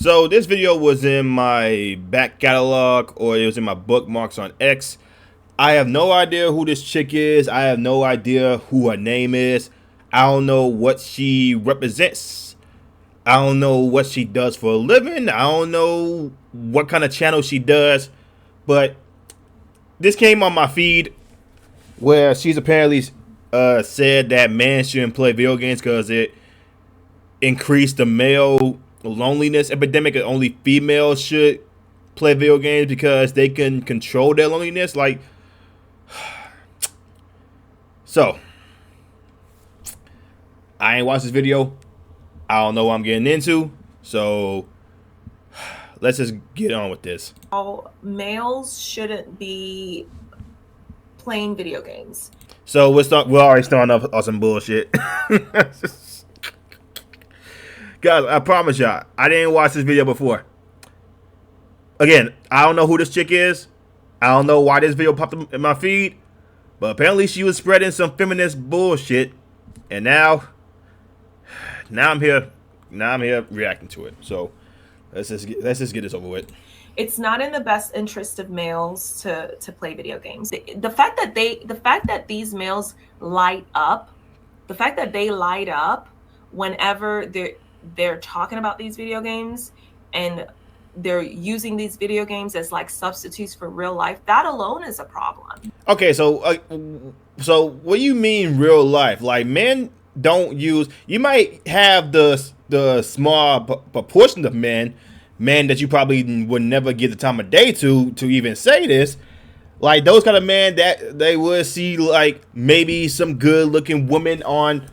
So this video was in my back catalog, or it was in my bookmarks on X. I have no idea who this chick is. I have no idea who her name is. I don't know what she represents. I don't know what she does for a living. I don't know what kind of channel she does. But this came on my feed where she's apparently said that men shouldn't play video games because it increased the male loneliness epidemic, and only females should play video games because they can control their loneliness. Like, so I ain't watched this video. I don't know what I'm getting into. So let's just get on with this. Males shouldn't be playing video games. So we're already starting off on some bullshit. Guys, I promise y'all, I didn't watch this video before. Again, I don't know who this chick is. I don't know why this video popped up in my feed. But apparently she was spreading some feminist bullshit. And now I'm here reacting to it. So let's just get this over with. It's not in the best interest of males to play video games. The fact that these males light up, whenever they're talking about these video games and they're using these video games as like substitutes for real life, that alone is a problem. Okay, so what do you mean real life? Like, men don't use, you might have the small proportion of men that you probably would never give the time of day to even say this. Like, those kind of men that they would see, like, maybe some good looking woman on,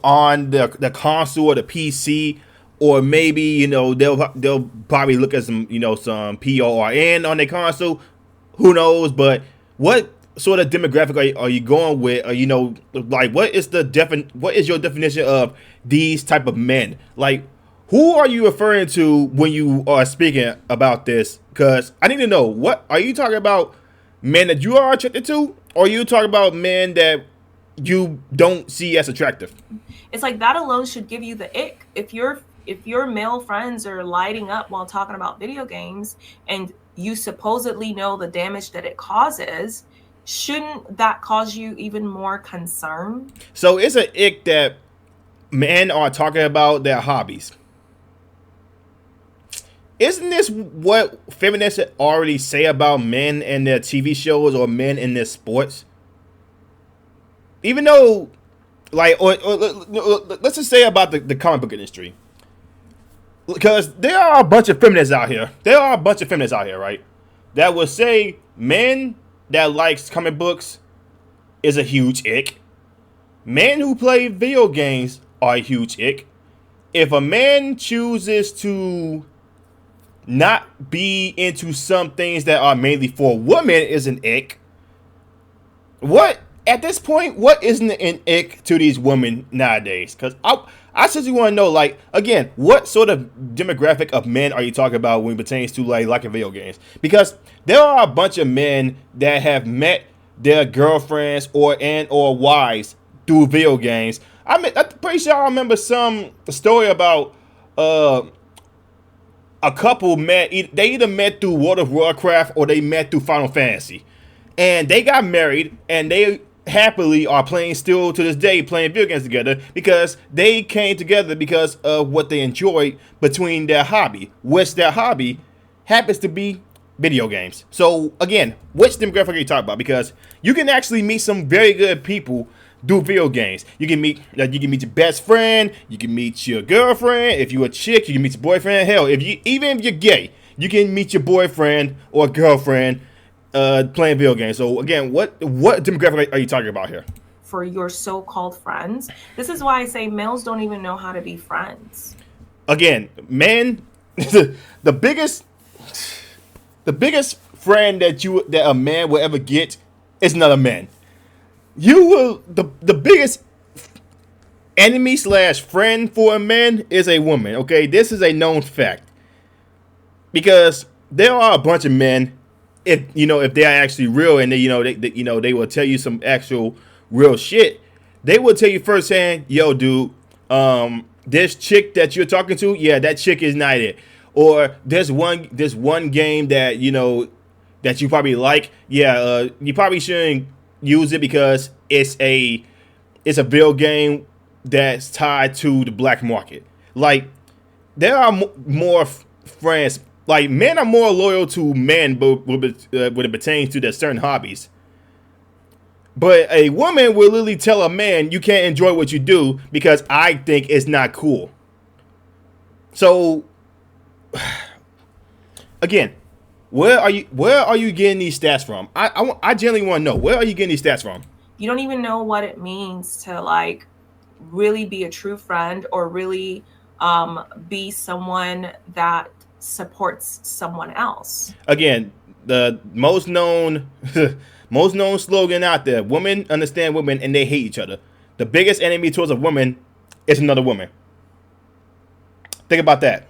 on the console or the PC, or maybe, they'll probably look at some, some PORN on their console. Who knows? But what sort of demographic are you going with? Or, like, what is your definition of these type of men? Like, who are you referring to when you are speaking about this? Because I need to know, what are you talking about? Men that you are attracted to, or are you talking about men that you don't see as attractive? It's like that alone should give you the ick. If your male friends are lighting up while talking about video games and you supposedly know the damage that it causes, shouldn't that cause you even more concern? So it's an ick that men are talking about their hobbies. Isn't this what feminists already say about men and their TV shows or men in their sports? Even though, like, or let's just say about the comic book industry. Because there are a bunch of feminists out here. Right? That will say men that likes comic books is a huge ick. Men who play video games are a huge ick. If a man chooses to not be into some things that are mainly for women is an ick. What, at this point, what isn't an ick to these women nowadays? Because I simply want to know, like, again, what sort of demographic of men are you talking about when it pertains to, like, liking video games? Because there are a bunch of men that have met their girlfriends or wives through video games. I'm pretty sure I remember some story about a couple they either met through World of Warcraft or they met through Final Fantasy, and they got married, and they happily are still to this day playing video games together because they came together because of what they enjoyed between their hobby, which their hobby happens to be video games. So again, which demographic are you talking about? Because you can actually meet some very good people do video games. You can meet your best friend, you can meet your girlfriend. If you're a chick, you can meet your boyfriend. Hell, even if you're gay, you can meet your boyfriend or girlfriend playing video games. So again, what demographic are you talking about here? For your so-called friends. This is why I say males don't even know how to be friends. Again, men, the biggest friend that a man will ever get is another man. You will, the biggest enemy / friend for a man is a woman. Okay, this is a known fact, because there are a bunch of men, if they're actually real, and they will tell you some actual real shit. They will tell you firsthand, yo, dude, this chick that you're talking to, yeah, that chick is not it. Or there's one game that that you probably like. Yeah, you probably shouldn't use it because it's a video game that's tied to the black market. Like there are more friends. Like men are more loyal to men, but when it pertains to their certain hobbies. But a woman will literally tell a man, you can't enjoy what you do because I think it's not cool. So, again, where are you getting these stats from? I genuinely want to know, where are you getting these stats from? You don't even know what it means to like really be a true friend or really be someone that supports someone else. Again, the most known most known slogan out there: women understand women and they hate each other. The biggest enemy towards a woman is another woman. Think about that.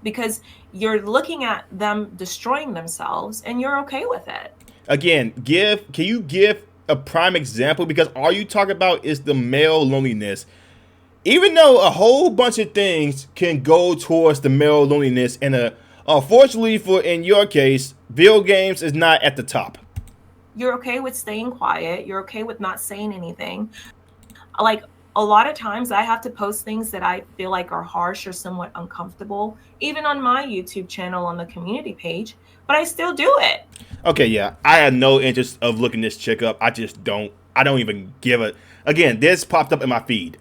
Because you're looking at them destroying themselves and you're okay with it. Again, can you give a prime example? Because all you talk about is the male loneliness. Even though a whole bunch of things can go towards the male loneliness, and unfortunately in your case, video games is not at the top. You're okay with staying quiet. You're okay with not saying anything. Like a lot of times I have to post things that I feel like are harsh or somewhat uncomfortable, even on my YouTube channel on the community page, but I still do it. Okay, yeah. I have no interest of looking this chick up. I don't even give a. Again, this popped up in my feed.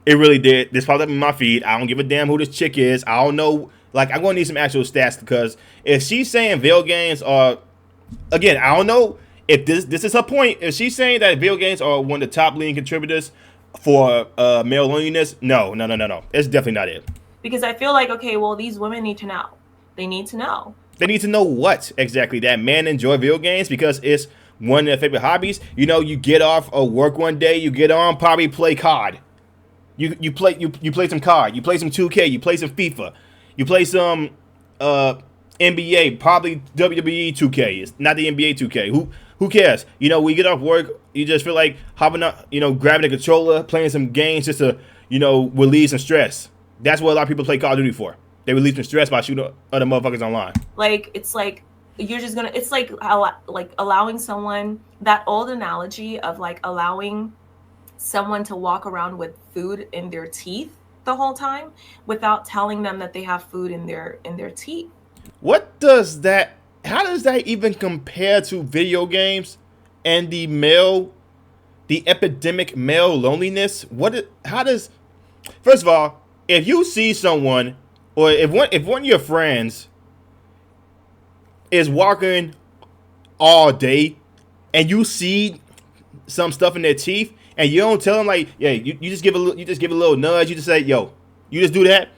It really did. This popped up in my feed. I don't give a damn who this chick is. I don't know. Like, I'm going to need some actual stats because if she's saying video games are. Again, I don't know if this is her point. If she's saying that video games are one of the top leading contributors for male loneliness, no. It's definitely not it. Because I feel like, okay, well, these women need to know. They need to know. They need to know what exactly? That men enjoy video games because it's one of their favorite hobbies. You get off of work one day, you get on, probably play COD. You play some COD, you play some 2K, you play some FIFA, you play some NBA, probably WWE 2K. It's not the NBA 2K. Who cares? We get off work, you just feel like hopping up, grabbing a controller, playing some games just to, relieve some stress. That's what a lot of people play Call of Duty for. They relieve some stress by shooting other motherfuckers online. Like, it's like you're just gonna. It's like allowing someone, that old analogy of like allowing someone to walk around with food in their teeth the whole time without telling them that they have food in their teeth. How does that even compare to video games and the epidemic male loneliness? First of all, if you see someone, or if one of your friends is walking all day and you see some stuff in their teeth and you don't tell them, like, yeah, you just give a little nudge, you just say, yo, you just do that.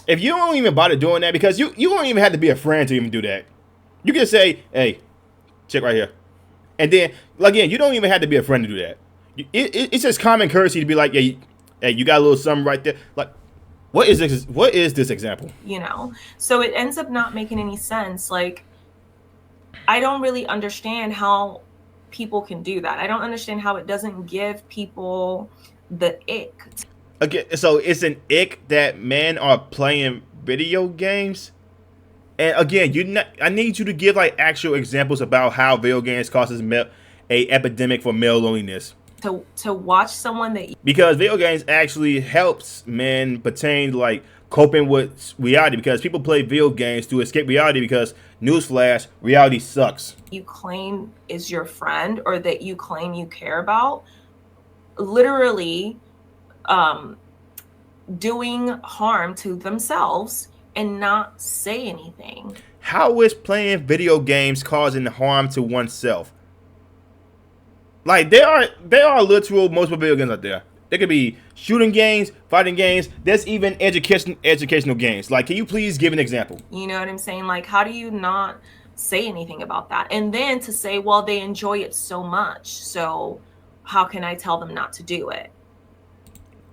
If you don't even bother doing that, because you don't even have to be a friend to even do that. You can say, hey, check right here. And then, again, you don't even have to be a friend to do that. It's just common courtesy to be like, yeah, hey, you got a little something right there. Like, what is this example? So it ends up not making any sense. Like, I don't really understand how people can do that. I don't understand how it doesn't give people the ick. Okay, so it's an ick that men are playing video games. And again, I need you to give like actual examples about how video games causes a epidemic for male loneliness. To watch someone because video games actually helps men pertain like coping with reality, because people play video games to escape reality, because newsflash, reality sucks. You claim is your friend or that you claim you care about, literally doing harm to themselves and not say anything. How is playing video games causing harm to oneself? Like, there are literal multiple video games out there. There could be shooting games, fighting games. There's even educational games. Like, can you please give an example? You know what I'm saying? Like, how do you not say anything about that? And then to say, well, they enjoy it so much, so how can I tell them not to do it?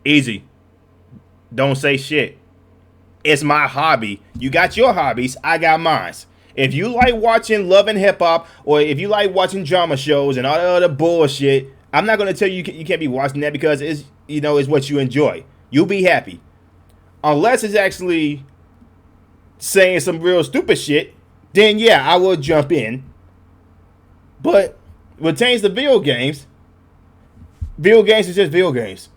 Easy. Don't say shit. It's my hobby. You got your hobbies. I got mine. If you like watching Love and Hip Hop, or if you like watching drama shows and all that other bullshit, I'm not going to tell you you can't be watching that, because it's what you enjoy. You'll be happy. Unless it's actually saying some real stupid shit, then yeah, I will jump in. But what pertains to video games is just video games.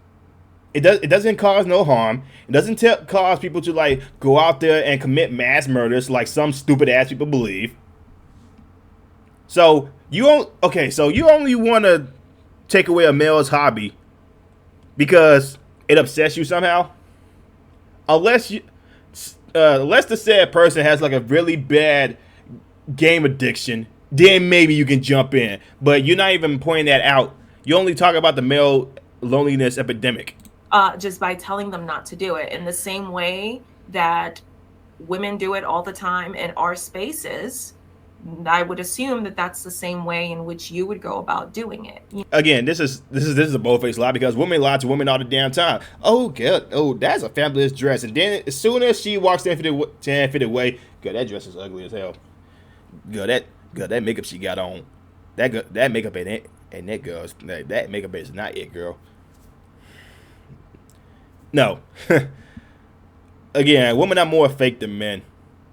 It doesn't cause no harm. It doesn't cause people to like go out there and commit mass murders like some stupid ass people believe. So you only want to take away a male's hobby because it upsets you somehow. Unless the said person has like a really bad game addiction, then maybe you can jump in. But you're not even pointing that out. You only talk about the male loneliness epidemic. Just by telling them not to do it in the same way that women do it all the time in our spaces. I would assume that that's the same way in which you would go about doing it. Again, this is a bold-faced lie because women lie to women all the damn time. Oh, God, oh, that's a fabulous dress, and then as soon as she walks 10 feet away, God, that dress is ugly as hell. God, that makeup she got on, that makeup ain't that girl's. That makeup is not it, girl. No. Again, women are more fake than men.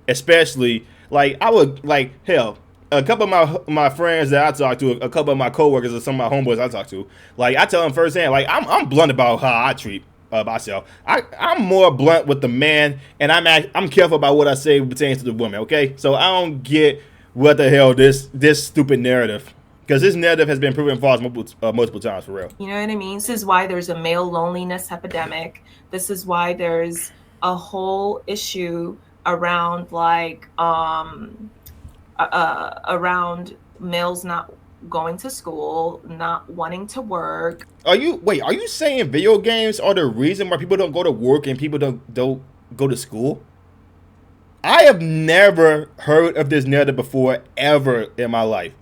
Especially, like, I would, like, hell, a couple of my friends that I talk to, a couple of my coworkers or some of my homeboys I talk to, like, I tell them firsthand, like, I'm blunt about how I treat myself. I'm more blunt with the man, and I'm careful about what I say pertains to the woman, okay? So I don't get what the hell this stupid narrative. Because this narrative has been proven false multiple times, for real. You know what I mean? This is why there's a male loneliness epidemic. This is why there's a whole issue around like around males not going to school, not wanting to work. Are you saying video games are the reason why people don't go to work and people don't go to school? I have never heard of this narrative before ever in my life.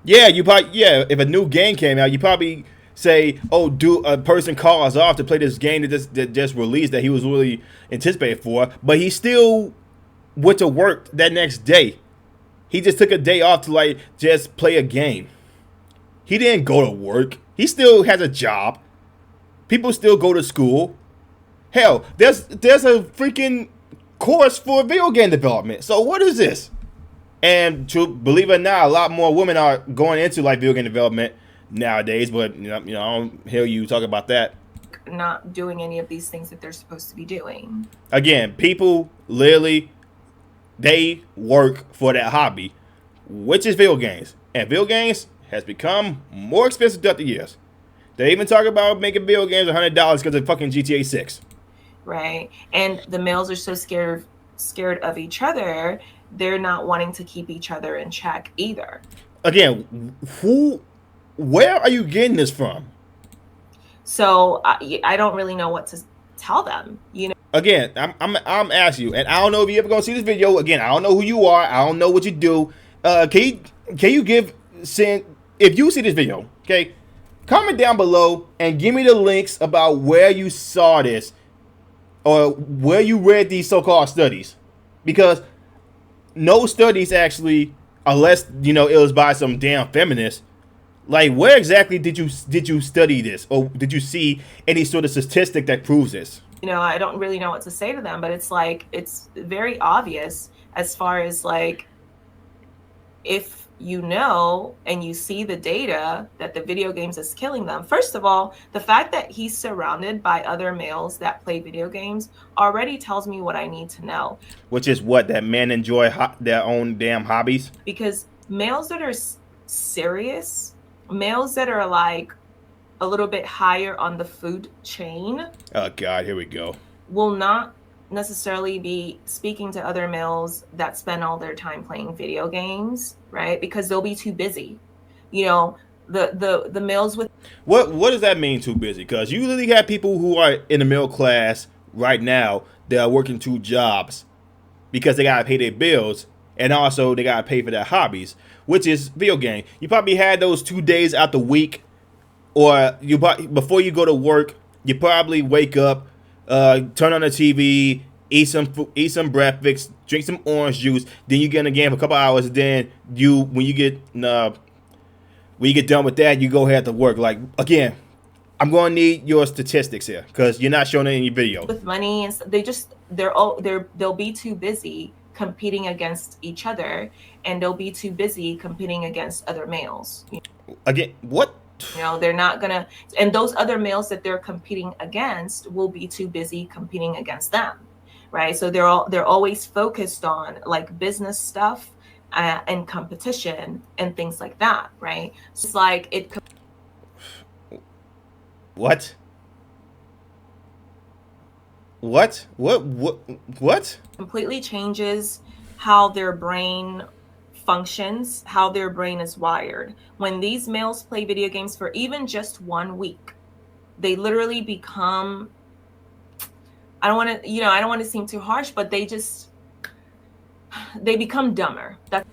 Yeah, if a new game came out, you probably say, oh, a person calls off to play this game that just released that he was really anticipated for, but he still went to work that next day. He just took a day off to like just play a game. He didn't go to work. He still has a job. People still go to school. Hell, there's a freaking course for video game development. So what is this? And to believe it or not, a lot more women are going into like video game development nowadays. But you know, I don't hear you talk about that. Not doing any of these things that they're supposed to be doing. Again, people literally they work for that hobby, which is video games, and video games has become more expensive throughout the years. They even talk about making video games $100 because of fucking GTA 6. Right, and the males are so scared of each other. They're not wanting to keep each other in check either. Again, where are you getting this from? So I don't really know what to tell them. You know. Again, I'm asking you, and I don't know if you ever gonna see this video. Again, I don't know who you are. I don't know what you do. Can you send if you see this video? Okay, comment down below and give me the links about where you saw this or where you read these so-called studies, because no studies actually, unless it was by some damn feminist. Like, where exactly did you study this, or did you see any sort of statistic that proves this? I don't really know what to say to them, but it's like it's very obvious as far as like if and you see the data that the video games is killing them. First of all, the fact that he's surrounded by other males that play video games already tells me what I need to know. Which is what? That men enjoy their own damn hobbies? Because males that are serious, males that are like a little bit higher on the food chain. Oh God, here we go. Will not necessarily be speaking to other males that spend all their time playing video games, right? Because they'll be too busy. The males with what does that mean, too busy? Because you literally have people who are in the middle class right now that are working 2 jobs because they gotta pay their bills, and also they gotta pay for their hobbies, which is video game. You probably had those 2 days out the week, or before you go to work, you probably wake up, turn on the TV, eat some breakfast, drink some orange juice, then you get in the game for a couple hours, and then when you get done with that, you go ahead to work. Like, again, I'm going to need your statistics here because you're not showing it in your video. With money, and they'll be too busy competing against each other, and they'll be too busy competing against other males. Again, what? They're not gonna, and those other males that they're competing against will be too busy competing against them, right? So they're always focused on like business stuff and competition and things like that, right? So it's like it. What? What? Completely changes how their brain functions, how their brain is wired. When these males play video games for even just 1 week, they literally become, I don't want to seem too harsh, but they become dumber. That's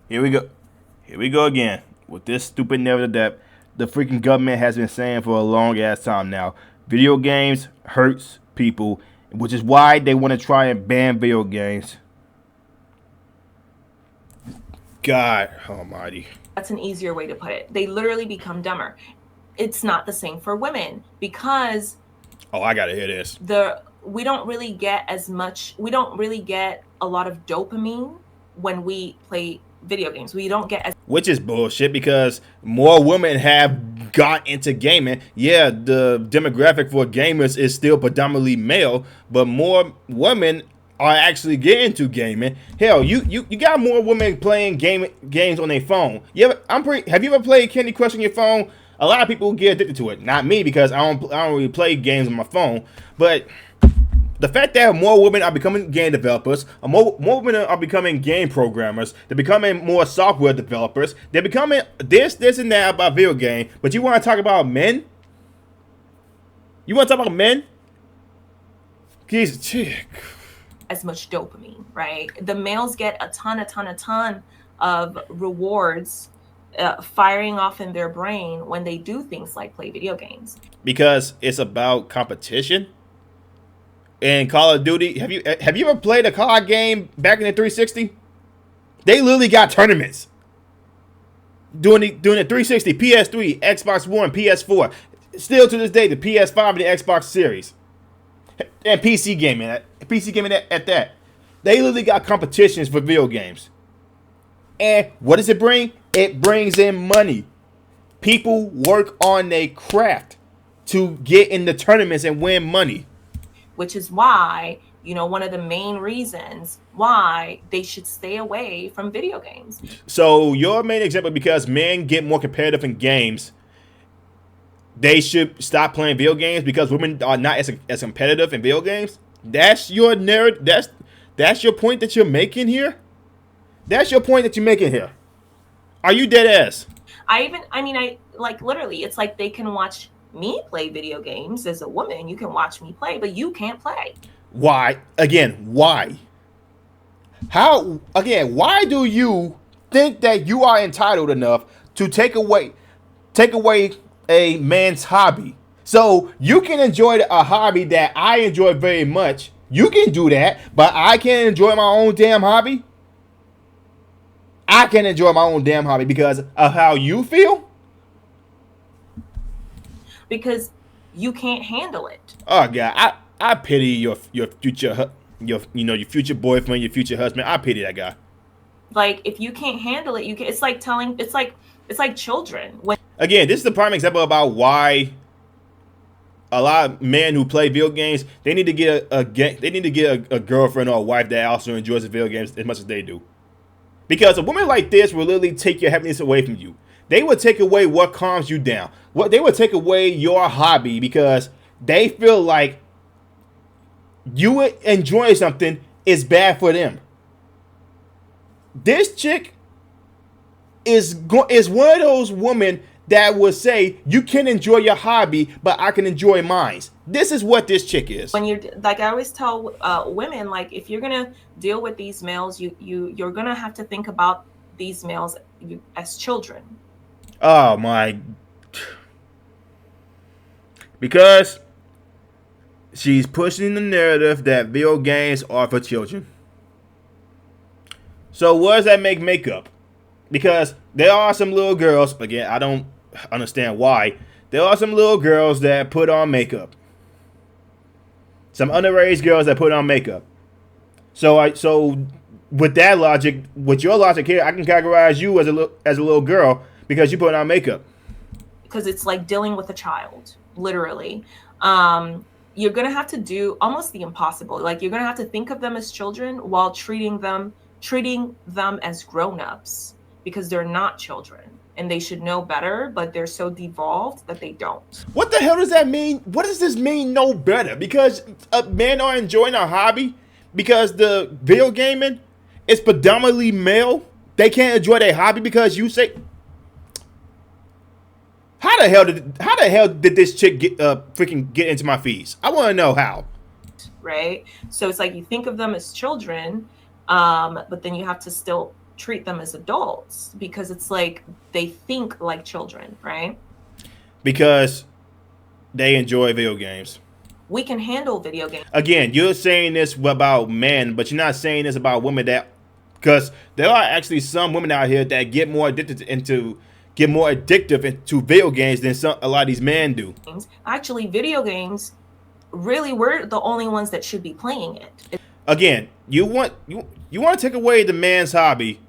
Here we go again with this stupid narrative that the freaking government has been saying for a long ass time now. Video games hurts people, which is why they want to try and ban video games. God almighty. That's an easier way to put it. They literally become dumber. It's not the same for women because I gotta hear this. We don't really get a lot of dopamine when we play video games. We don't get as, which is bullshit because more women have got into gaming. Yeah, the demographic for gamers is still predominantly male, but more women are actually getting into gaming. Hell, you got more women playing games on their phone. Have you ever played Candy Crush on your phone? A lot of people get addicted to it. Not me because I don't really play games on my phone, but the fact that more women are becoming game developers, more women are becoming game programmers, they're becoming more software developers, they're becoming this and that about video game, but you want to talk about men? You want to talk about men? as much dopamine, right? The males get a ton of rewards firing off in their brain when they do things like play video games. Because it's about competition. In Call of Duty, have you ever played a COD game back in the 360? They literally got tournaments. Doing the 360, PS3, Xbox One, PS4. Still to this day, the PS5 and the Xbox Series. And PC gaming at that. They literally got competitions for video games. And what does it bring? It brings in money. People work on their craft to get in the tournaments and win money. Which is why, one of the main reasons why they should stay away from video games. So your main example, because men get more competitive in games, they should stop playing video games because women are not as competitive in video games? That's your narrative? That's your point that you're making here? That's your point that you're making here? Are you dead ass? I like literally, it's like they can watch me play video games as a woman. You can watch me play, but you can't play. Why? Again, why? How? Again, why do you think that you are entitled enough to take away a man's hobby? So you can enjoy a hobby that I enjoy very much. You can do that, but I can't enjoy my own damn hobby? I can enjoy my own damn hobby because of how you feel? Because you can't handle it. Oh God, I pity your future your future boyfriend, your future husband. I pity that guy. Like if you can't handle it, it's like children. Again, this is the prime example about why a lot of men who play video games, they need to get a girlfriend or a wife that also enjoys the video games as much as they do. Because a woman like this will literally take your happiness away from you. They will take away what calms you down. They will take away your hobby because they feel like you enjoying something is bad for them. This chick is one of those women that will say, you can enjoy your hobby, but I can enjoy mine. This is what this chick is. When you're like, I always tell women, like, if you're gonna deal with these males, you're gonna have to think about these males as children. Oh my! Because She's pushing the narrative that video games are for children. So what does that make makeup? Because there are some little girls, again, I don't understand why. There are some little girls that put on makeup. Some underage girls that put on makeup. So with that logic, with your logic here, I can categorize you as a little girl because you put on makeup. Because it's like dealing with a child, literally. You're gonna have to do almost the impossible. Like, you're gonna have to think of them as children while treating them as grown-ups, because they're not children and they should know better, but they're so devolved that they don't. What the hell does that mean? What does this mean, know better? Because men are enjoying a hobby because the video gaming is predominantly male. They can't enjoy their hobby because you say. How the hell did this chick freaking get into my feeds? I want to know how. Right? So it's like you think of them as children, but then you have to still treat them as adults because it's like they think like children, right? Because they enjoy video games. We can handle video games. Again, you're saying this about men, but you're not saying this about women, that because there are actually some women out here that get more addictive into video games than a lot of these men do. Actually, video games, really, we're the only ones that should be playing it. Again, you want to take away the man's hobby.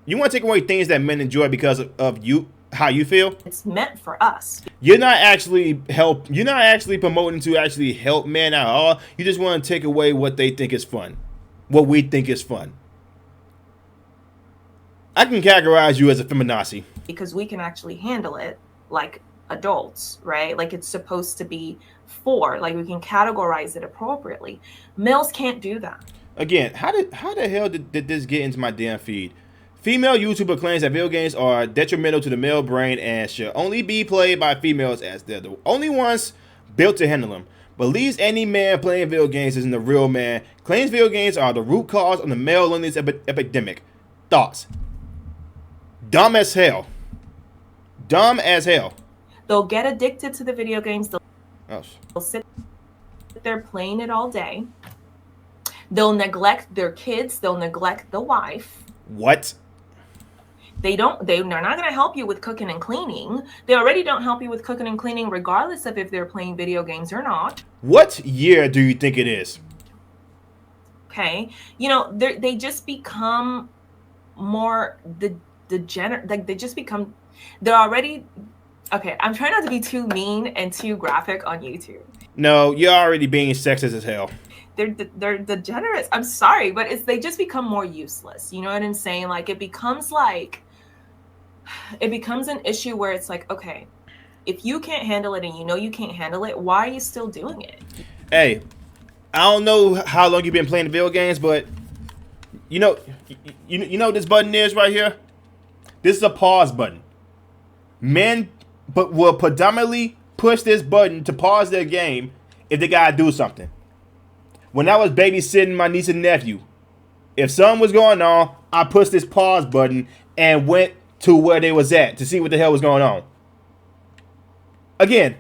You want to take away things that men enjoy because of you, how you feel. It's meant for us. You're not actually promoting to actually help men out at all. You just want to take away what they think is fun, what we think is fun. I can categorize you as a feminazi because we can actually handle it like adults, right? Like it's supposed to be for, like we can categorize it appropriately. Males can't do that. Again, how the hell did this get into my damn feed? Female YouTuber claims that video games are detrimental to the male brain and should only be played by females as they're the only ones built to handle them. Believes any man playing video games isn't a real man. Claims video games are the root cause of the male loneliness epidemic. Thoughts? Dumb as hell. Dumb as hell. They'll get addicted to the video games. They'll sit there playing it all day. They'll neglect their kids. They'll neglect the wife. What? They're not going to help you with cooking and cleaning. They already don't help you with cooking and cleaning regardless of if they're playing video games or not. What year do you think it is? Okay. You know, they just become more like they just become, they're already, okay, I'm trying not to be too mean and too graphic on YouTube. No, you're already being sexist as hell. They're degenerates. I'm sorry, but they just become more useless. You know what I'm saying? Like it becomes an issue where it's like, okay, if you can't handle it and you know you can't handle it, why are you still doing it? Hey, I don't know how long you've been playing the video games, but you know what this button is right here? This is a pause button. Men will predominantly push this button to pause their game if they gotta do something. When I was babysitting my niece and nephew, if something was going on, I pushed this pause button and went to where they was at to see what the hell was going on. Again,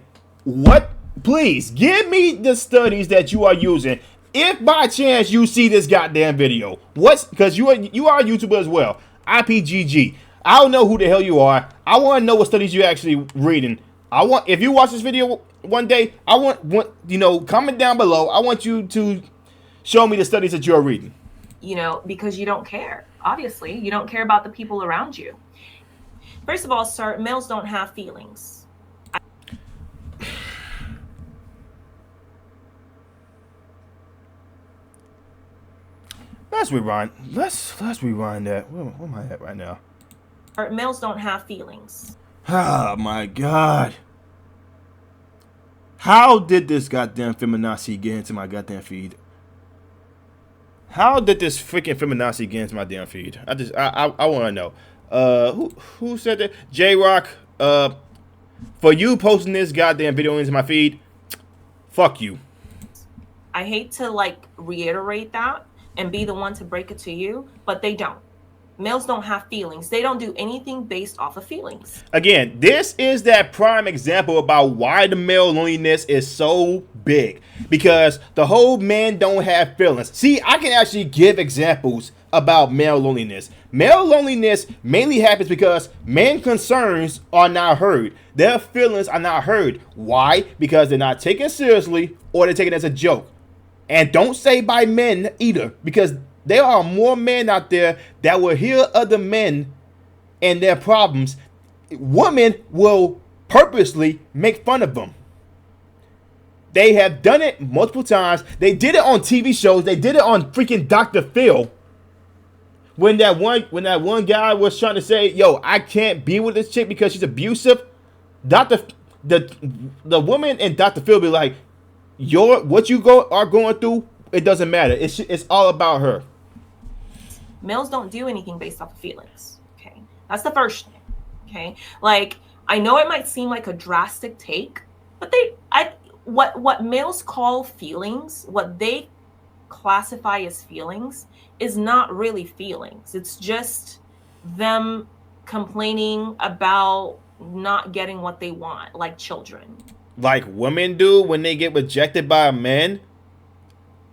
please give me the studies that you are using. If by chance you see this goddamn video, because you are a YouTuber as well, IPGG. I don't know who the hell you are. I want to know what studies you're actually reading. If you watch this video one day, I want comment down below. I want you to show me the studies that you're reading. You know, because you don't care. Obviously, you don't care about the people around you. First of all, sir, males don't have feelings. Let's rewind. Let's rewind that. Where am I at right now? Males don't have feelings. Oh my God. How did this goddamn feminazi get into my goddamn feed? How did this freaking feminazi get into my damn feed? I want to know. Who said that? J-Rock. For you posting this goddamn video into my feed, fuck you. I hate to reiterate that and be the one to break it to you, but they don't. Males don't have feelings. They don't do anything based off of feelings. Again, this is that prime example about why the male loneliness is so big. Because the whole men don't have feelings. See, I can actually give examples about male loneliness. Male loneliness mainly happens because men concerns are not heard. Their feelings are not heard. Why? Because they're not taken seriously or they're taken as a joke. And don't say by men either, because there are more men out there that will hear other men and their problems. Women will purposely make fun of them. They have done it multiple times. They did it on TV shows. They did it on freaking Dr. Phil. When that one guy was trying to say, "Yo, I can't be with this chick because she's abusive," the woman in Dr. Phil be like, what you are going through, it doesn't matter. It's all about her. Males don't do anything based off of feelings. Okay, that's the first thing. Okay, like I know it might seem like a drastic take, but what males call feelings, what they classify as feelings, is not really feelings. It's just them complaining about not getting what they want, like children. Like women do when they get rejected by men.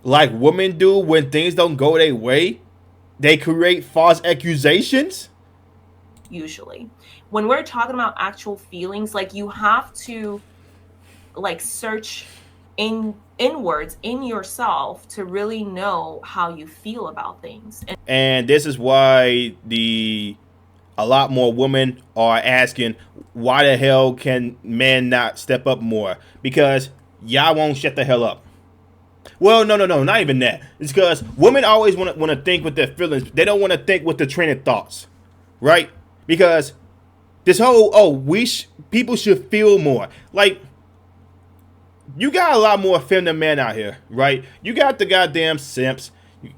Like women do when things don't go their way. They create false accusations. Usually. When we're talking about actual feelings, like you have to like search inwards in yourself to really know how you feel about things. And this is why a lot more women are asking, why the hell can men not step up more? Because y'all won't shut the hell up. Well, no, not even that. It's because women always want to think with their feelings. They don't want to think with the train of thoughts, right? Because this whole people should feel more. Like, you got a lot more feminine men out here, right? You got the goddamn simps.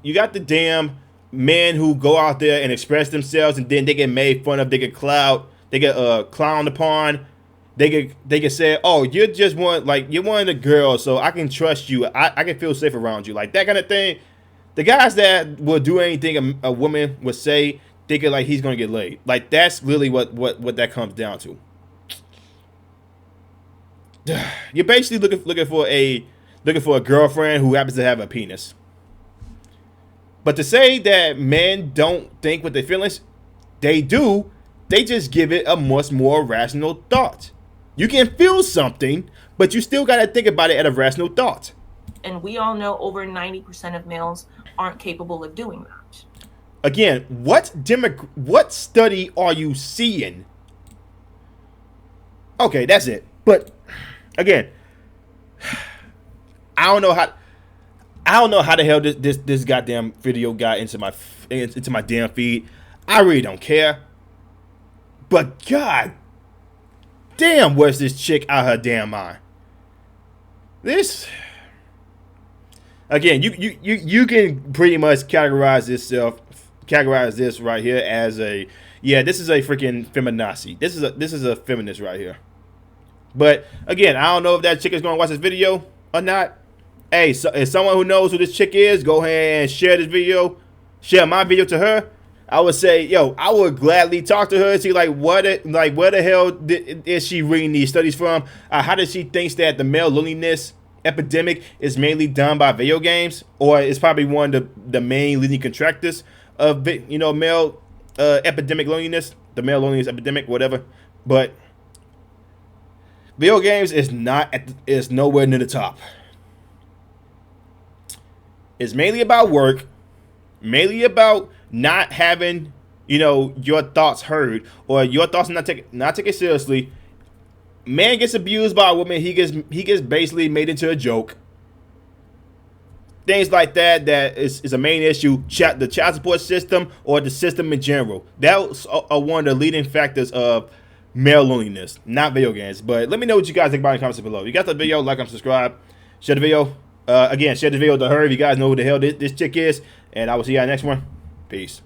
You got the damn men who go out there and express themselves, and then they get made fun of. They get clowned upon. They get said, "Oh, you're just you're one of the girls, so I can trust you. I can feel safe around you," like that kind of thing. The guys that will do anything a woman would say, thinking like he's gonna get laid. Like that's really what that comes down to. You're basically looking for a girlfriend who happens to have a penis. But to say that men don't think with their feelings, they do. They just give it a much more rational thought. You can feel something, but you still got to think about it at a rational thought. And we all know over 90% of males aren't capable of doing that. Again, what study are you seeing? Okay, that's it. But again, I don't know how the hell this goddamn video got into my damn feed. I really don't care. But god damn, where's this chick out her damn mind? This again, you can pretty much categorize this right here as this is a freaking feminazi. This is a feminist right here. But again, I don't know if that chick is gonna watch this video or not. Hey, so if someone who knows who this chick is, go ahead and share this video, share my video to her. I would say, yo, I would gladly talk to her and see where the hell is she reading these studies from? How does she think that the male loneliness epidemic is mainly done by video games, or it's probably one of the main leading contractors of male epidemic loneliness, the male loneliness epidemic, whatever. But video games is nowhere near the top. It's mainly about work, mainly about not having, your thoughts heard, or your thoughts not taken seriously. Man gets abused by a woman, he gets basically made into a joke. Things like that is a main issue. The child support system, or the system in general. That are one of the leading factors of male loneliness, not video games. But let me know what you guys think about it in the comments below. If you got the video, like and subscribe. Share the video. Again, share the video to her if you guys know who the hell this chick is. And I will see you on the next one. Peace.